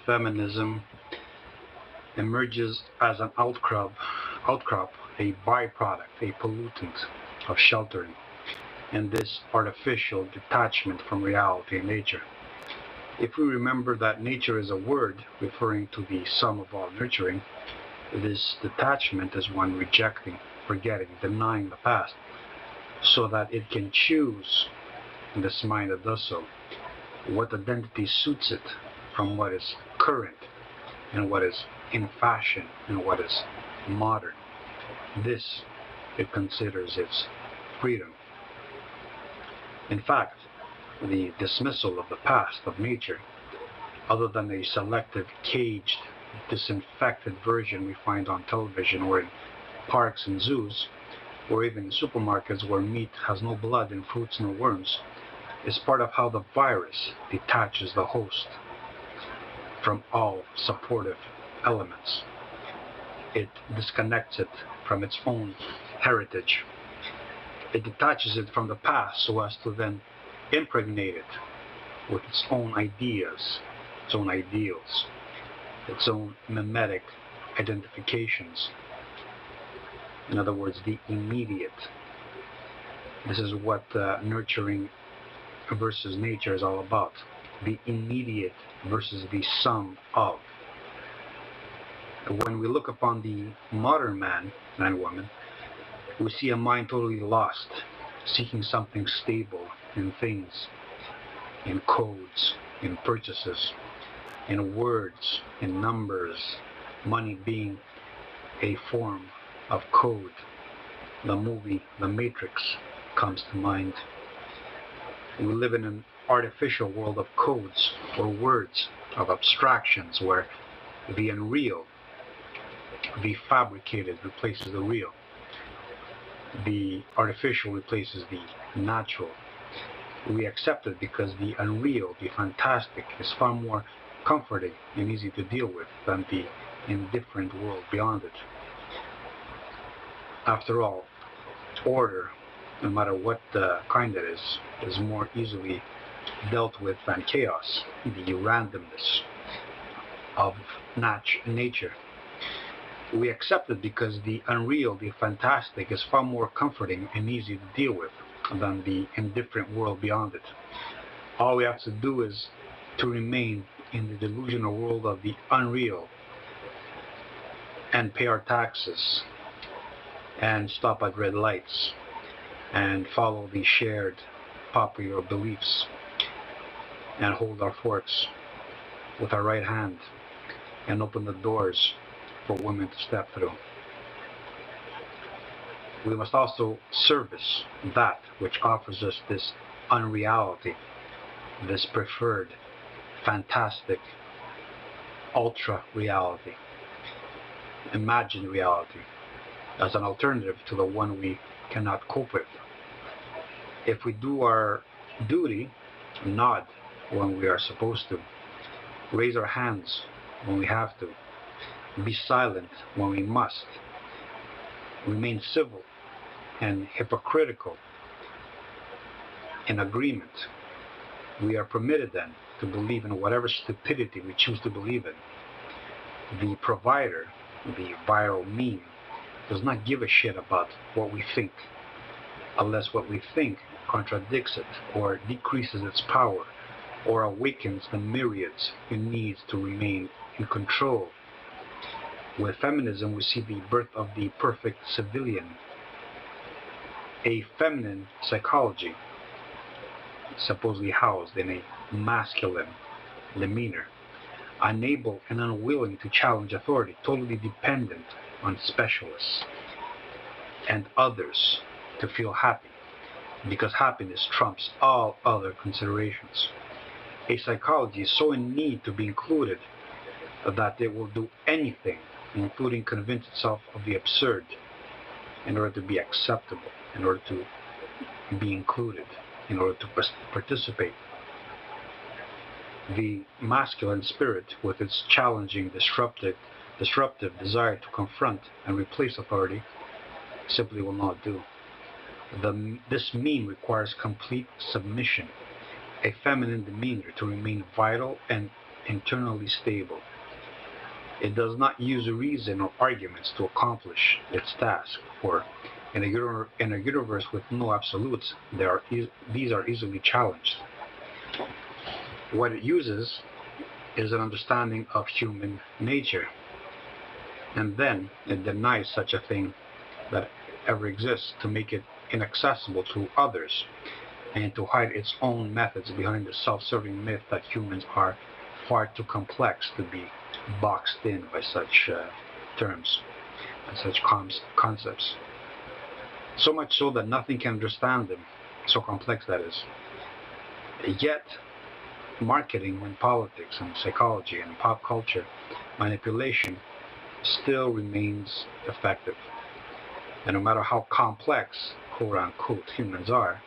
feminism emerges as an outcrop, a byproduct, a pollutant of sheltering, and this artificial detachment from reality and nature. If we remember that nature is a word referring to the sum of all nurturing, this detachment is one rejecting, forgetting, denying the past, so that it can choose, in this mind that does so, what identity suits it from what is current and what is in fashion and what is modern. This it considers its freedom. In fact, the dismissal of the past of nature, other than a selective, caged, disinfected version we find on television or in parks and zoos, or even in supermarkets where meat has no blood and fruits no worms, is part of how the virus detaches the host from all supportive elements. It disconnects it from its own heritage. It detaches it from the past so as to then impregnate it with its own ideas, its own ideals, its own mimetic identifications. In other words, the immediate. This is what nurturing versus nature is all about. The immediate versus the sum of. When we look upon the modern man and woman, we see a mind totally lost, seeking something stable in things, in codes, in purchases, in words, in numbers, money being a form of code. The movie The Matrix comes to mind. We live in an artificial world of codes or words, of abstractions, where the unreal, the fabricated replaces the real. The artificial replaces the natural. We accept it because the unreal, the fantastic, is far more comforting and easy to deal with than the indifferent world beyond it. After all, order, no matter what kind it is more easily dealt with than chaos, the randomness of nature. We accept it because the unreal, the fantastic, is far more comforting and easy to deal with than the indifferent world beyond it. All we have to do is to remain in the delusional world of the unreal and pay our taxes and stop at red lights and follow the shared popular beliefs and hold our forks with our right hand and open the doors for women to step through. We must also service that which offers us this unreality, this preferred, fantastic, ultra reality, imagined reality, as an alternative to the one we cannot cope with. If we do our duty, nod when we are supposed to, raise our hands when we have to, be silent when we must, remain civil and hypocritical in agreement, we are permitted then to believe in whatever stupidity we choose to believe in. The provider, the viral meme, does not give a shit about what we think, unless what we think contradicts it or decreases its power or awakens the myriads it needs to remain in control. With feminism, we see the birth of the perfect civilian, a feminine psychology, supposedly housed in a masculine demeanor, unable and unwilling to challenge authority, totally dependent on specialists and others to feel happy, because happiness trumps all other considerations. A psychology is so in need to be included that it will do anything, including convince itself of the absurd, in order to be acceptable, in order to be included, in order to participate. The masculine spirit, with its challenging, disruptive desire to confront and replace authority, simply will not do. This meme requires complete submission, a feminine demeanor to remain vital and internally stable. It does not use reason or arguments to accomplish its task, for in a universe with no absolutes, these are easily challenged. What it uses is an understanding of human nature, and then it denies such a thing that ever exists to make it inaccessible to others, and to hide its own methods behind the self-serving myth that humans are far too complex to be boxed in by such terms and such concepts. So much so that nothing can understand them, so complex that is. Yet, marketing and politics and psychology and pop culture manipulation still remains effective. And no matter how complex, quote-unquote, humans are,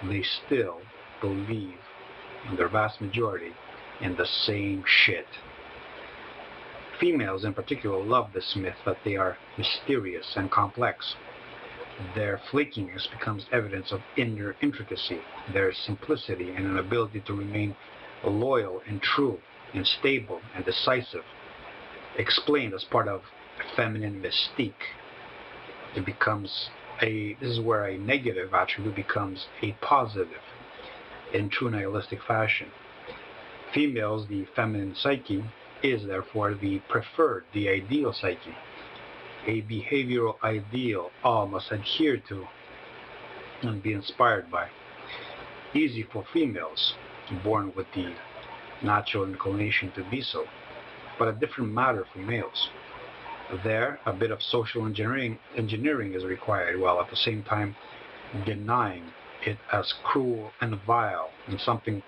they still believe, in their vast majority, in the same shit. Females in particular love this myth that they are mysterious and complex. Their flakiness becomes evidence of inner intricacy, their simplicity and an ability to remain loyal and true and stable and decisive, explained as part of feminine mystique. This is where a negative attribute becomes a positive in true nihilistic fashion. Females, the feminine psyche, is therefore the preferred, the ideal psyche, a behavioral ideal all must adhere to and be inspired by. Easy for females, born with the natural inclination to be so, but a different matter for males. There, a bit of social engineering is required, while at the same time denying it as cruel and vile and something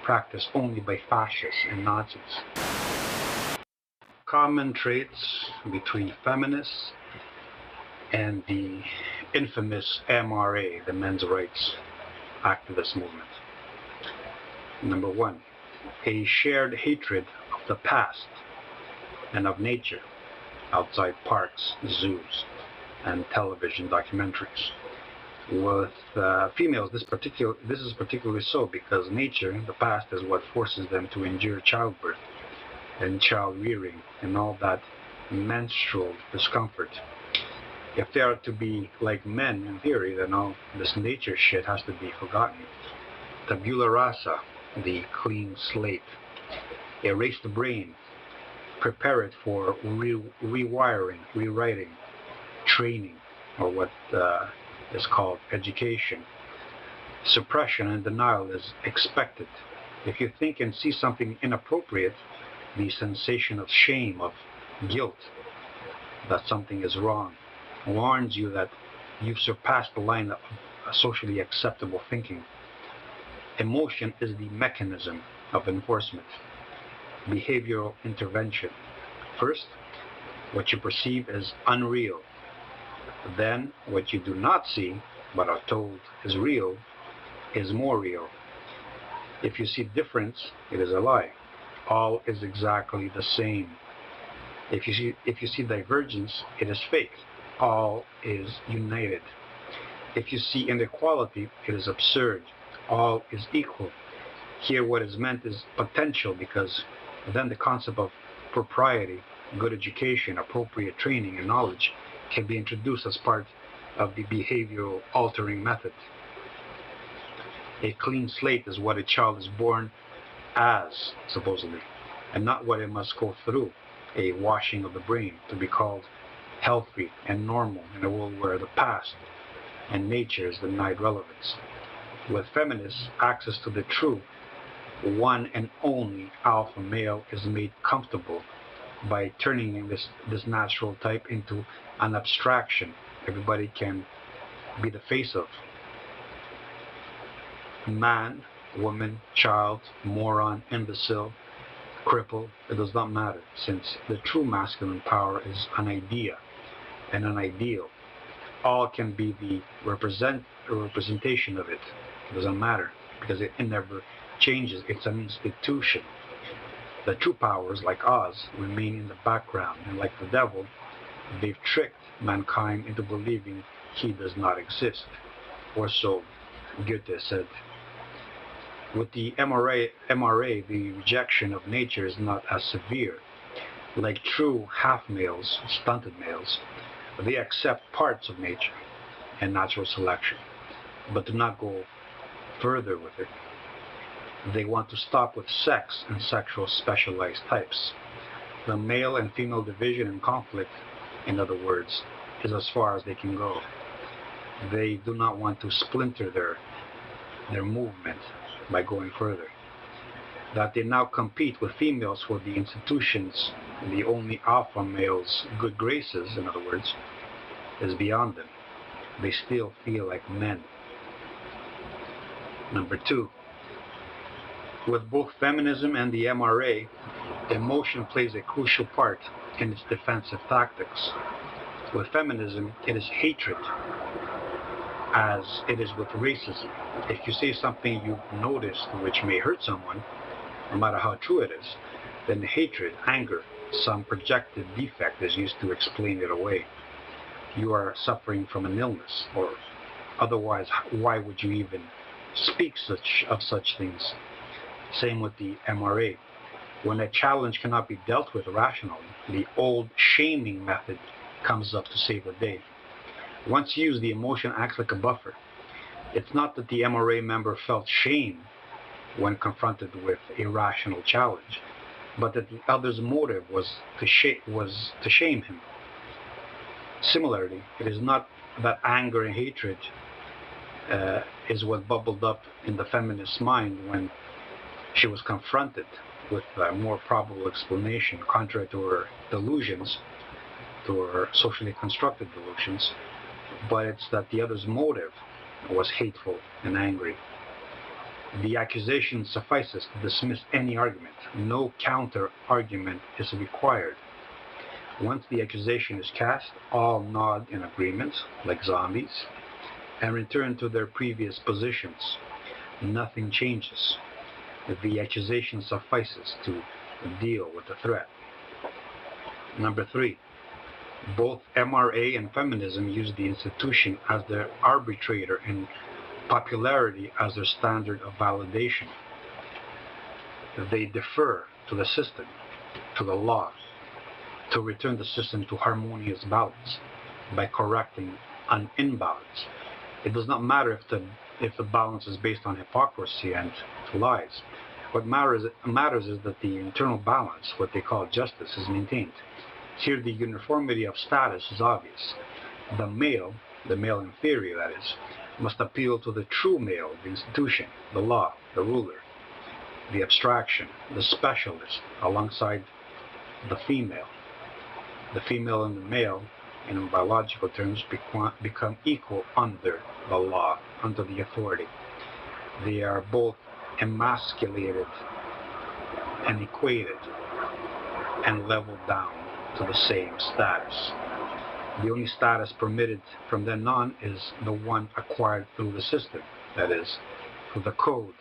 practiced only by fascists and Nazis. Common traits between feminists and the infamous MRA, the men's rights activist movement. Number one, a shared hatred of the past and of nature outside parks, zoos, and television documentaries. With females, this is particularly so because nature, the past, is what forces them to endure childbirth and child rearing and all that menstrual discomfort. If they are to be like men in theory, then all this nature shit has to be forgotten. Tabula rasa, the clean slate. Erase the brain. Prepare it for rewiring, rewriting, training, or what is called education. Suppression and denial is expected. If you think and see something inappropriate, the sensation of shame, of guilt, that something is wrong, warns you that you've surpassed the line of socially acceptable thinking. Emotion is the mechanism of enforcement. Behavioral intervention. First, what you perceive as unreal. Then, what you do not see, but are told is real, is more real. If you see difference, it is a lie. All is exactly the same. If you see divergence, it is fake. All is united. If you see inequality, it is absurd. All is equal. Here what is meant is potential, because then the concept of propriety, good education, appropriate training, and knowledge can be introduced as part of the behavioral altering method. A clean slate is what a child is born as, supposedly, and not what it must go through, a washing of the brain, to be called healthy and normal in a world where the past and nature is denied relevance. With feminists, access to the true, one and only alpha male is made comfortable by turning this natural type into an abstraction everybody can be the face of. Man, woman, child, moron, imbecile, cripple, it does not matter, since the true masculine power is an idea and an ideal. All can be the representation of it. It doesn't matter, because it never changes. It's an institution. The true powers, like Oz, remain in the background, and like the devil, they've tricked mankind into believing he does not exist. Or so Goethe said. With the MRA, the rejection of nature is not as severe. Like true half males, stunted males, they accept parts of nature and natural selection, but do not go further with it. They want to stop with sex and sexual specialized types. The male and female division and conflict, in other words, is as far as they can go. They do not want to splinter their movement by going further. That they now compete with females for the institutions, the only alpha male's good graces, in other words, is beyond them. They still feel like men. Number 2, with both feminism and the MRA, emotion plays a crucial part in its defensive tactics. With feminism, it is hatred, as it is with racism. If you say something you've noticed which may hurt someone, no matter how true it is, then hatred, anger, some projected defect is used to explain it away. You are suffering from an illness, or otherwise, why would you even speak of such things? Same with the MRA. When a challenge cannot be dealt with rationally, the old shaming method comes up to save the day. Once used, the emotion acts like a buffer. It's not that the MRA member felt shame when confronted with a rational challenge, but that the other's motive was to shame him. Similarly, it is not that anger and hatred is what bubbled up in the feminist's mind when she was confronted with a more probable explanation contrary to her delusions, to her socially constructed delusions, but it's that the other's motive was hateful and angry. The accusation suffices to dismiss any argument. No counter-argument is required. Once the accusation is cast, all nod in agreement, like zombies, and return to their previous positions. Nothing changes. The accusation suffices to deal with the threat. Number 3, both MRA and feminism use the institution as their arbitrator and popularity as their standard of validation. They defer to the system, to the law, to return the system to harmonious balance by correcting an imbalance. It does not matter if the balance is based on hypocrisy and lies. What matters is that the internal balance, what they call justice, is maintained. Here the uniformity of status is obvious. The male inferior that is, must appeal to the true male, the institution, the law, the ruler, the abstraction, the specialist, alongside the female. The female and the male, in biological terms, become equal under the law, under the authority. They are both emasculated and equated and leveled down to the same status. The only status permitted from then on is the one acquired through the system, that is, through the code,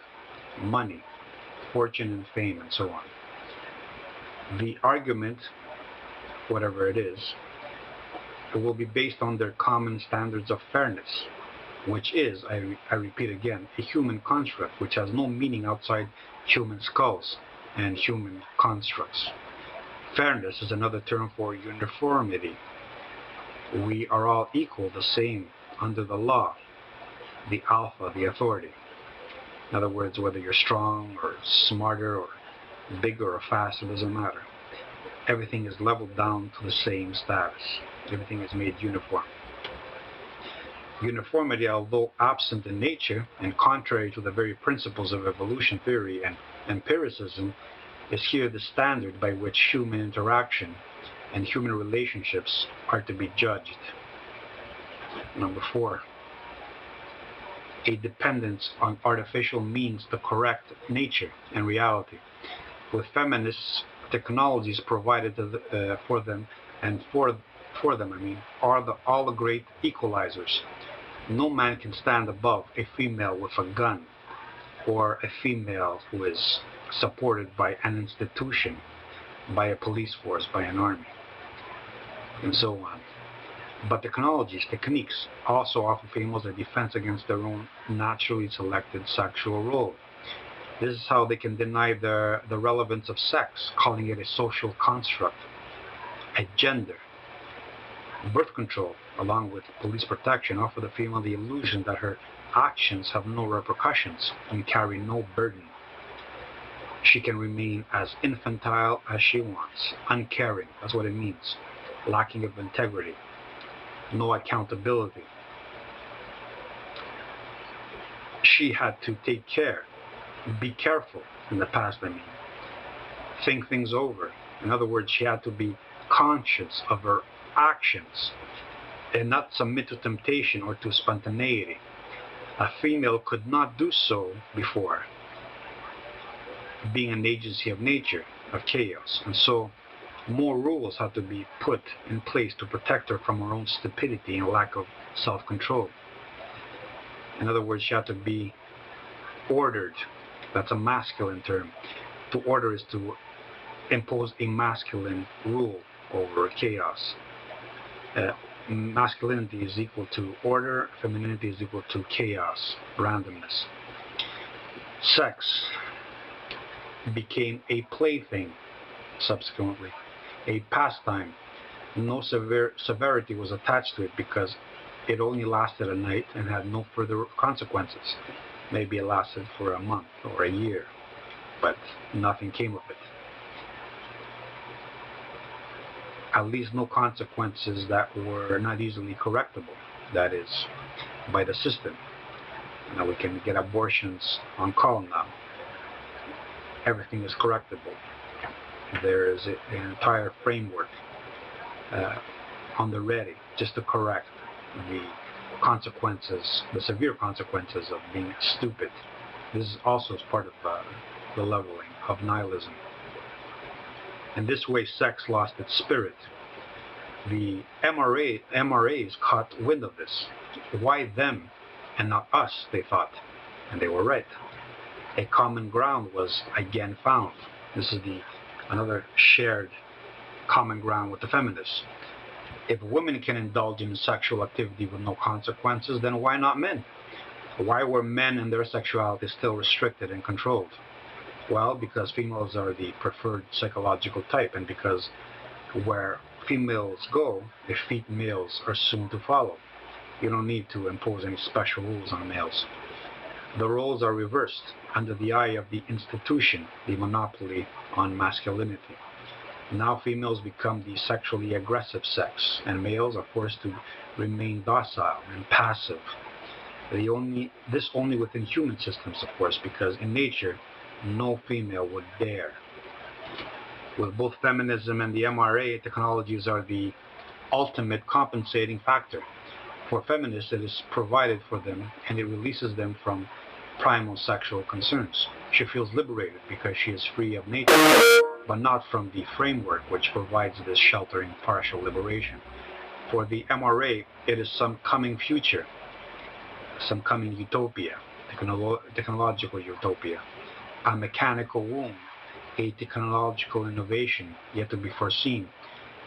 money, fortune and fame, and so on. The argument, whatever it is, it will be based on their common standards of fairness, which is, I repeat again, a human construct which has no meaning outside human skulls and human constructs. Fairness is another term for uniformity. We are all equal, the same, under the law, the alpha, the authority. In other words, whether you're strong or smarter or bigger or faster, doesn't matter. Everything is leveled down to the same status. Everything is made uniform. Uniformity, although absent in nature and contrary to the very principles of evolution theory and empiricism, is here the standard by which human interaction and human relationships are to be judged. Number 4, a dependence on artificial means to correct nature and reality. With feminists, technologies provided for them are all the great equalizers. No man can stand above a female with a gun, or a female who is supported by an institution, by a police force, by an army, and so on. But techniques also offer females a defense against their own naturally selected sexual role. This is how they can deny the relevance of sex, calling it a social construct, a gender. Birth control, along with police protection, offer the female the illusion that her actions have no repercussions and carry no burden. She can remain as infantile as she wants, uncaring, that's what it means, lacking of integrity, no accountability. She had to take care, be careful in the past, think things over. In other words, she had to be conscious of her actions and not submit to temptation or to spontaneity. A female could not do so before, being an agency of nature, of chaos, and so more rules had to be put in place to protect her from her own stupidity and lack of self-control. In other words, she had to be ordered. That's a masculine term. To order is to impose a masculine rule over chaos. Masculinity is equal to order, femininity is equal to chaos, randomness. Sex became a plaything subsequently, a pastime. No severity was attached to it because it only lasted a night and had no further consequences. Maybe it lasted for a month or a year, but nothing came of it. At least no consequences that were not easily correctable, that is, by the system. Now we can get abortions on call now. Everything is correctable. There is an entire framework on the ready just to correct the consequences, the severe consequences of being stupid. This is also part of the leveling of nihilism. In this way, sex lost its spirit. The MRAs caught wind of this. Why them and not us, they thought, and they were right. A common ground was again found. This is another shared common ground with the feminists. If women can indulge in sexual activity with no consequences, then why not men? Why were men and their sexuality still restricted and controlled? Well, because females are the preferred psychological type, and because where females go, effete males are soon to follow. You don't need to impose any special rules on males. The roles are reversed under the eye of the institution, the monopoly on masculinity. Now females become the sexually aggressive sex, and males are forced to remain docile and passive. This only within human systems, of course, because in nature, no female would dare. With both feminism and the MRA, technologies are the ultimate compensating factor. For feminists, it is provided for them, and it releases them from primal sexual concerns. She feels liberated because she is free of nature, but not from the framework which provides this sheltering partial liberation. For the MRA, it is some coming future, some coming utopia, technological utopia, a mechanical womb, a technological innovation yet to be foreseen,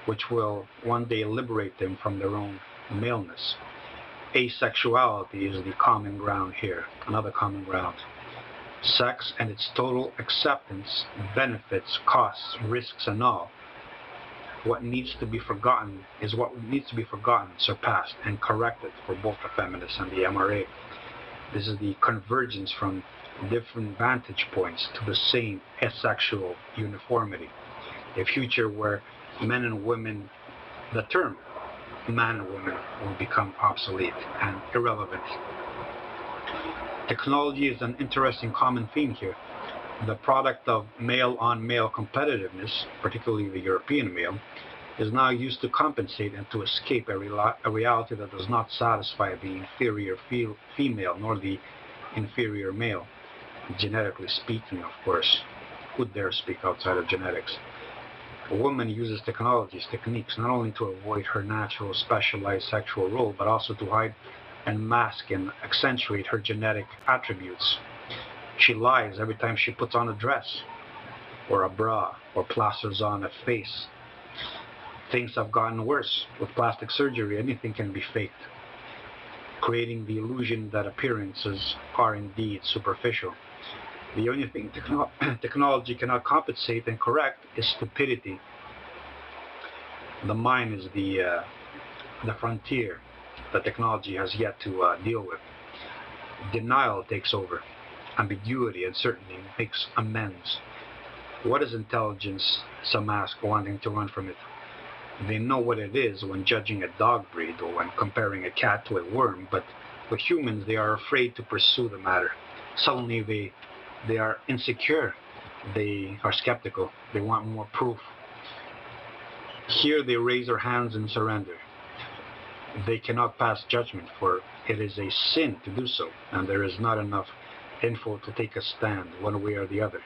which will one day liberate them from their own maleness. Asexuality is the common ground here, another common ground. Sex and its total acceptance, benefits, costs, risks, and all. What needs to be forgotten is what needs to be forgotten, surpassed, and corrected for both the feminists and the MRA. This is the convergence from different vantage points to the same asexual uniformity. A future where men and women, the term man and woman, will become obsolete and irrelevant. Technology is an interesting common theme here. The product of male-on-male competitiveness, particularly the European male, is now used to compensate and to escape a reality that does not satisfy the inferior female nor the inferior male. Genetically speaking, of course. Who dare speak outside of genetics? A woman uses technologies, techniques, not only to avoid her natural specialized sexual role, but also to hide and mask and accentuate her genetic attributes. She lies every time she puts on a dress, or a bra, or plasters on a face. Things have gotten worse. With plastic surgery, anything can be faked, creating the illusion that appearances are indeed superficial. The only thing technology cannot compensate and correct is stupidity. The mind is the frontier that technology has yet to deal with. Denial takes over. Ambiguity and certainty makes amends. What is intelligence? Some ask, wanting to run from it. They know what it is when judging a dog breed or when comparing a cat to a worm, but with humans they are afraid to pursue the matter. Suddenly they are insecure. They are skeptical. They want more proof. Here they raise their hands in surrender. They cannot pass judgment, for it is a sin to do so, and there is not enough info to take a stand one way or the other.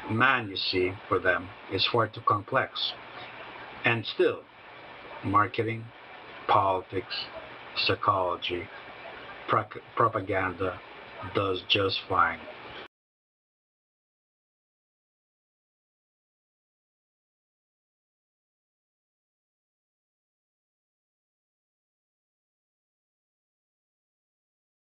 Man, you see, for them, is far too complex. And still, marketing, politics, psychology, propaganda does just fine.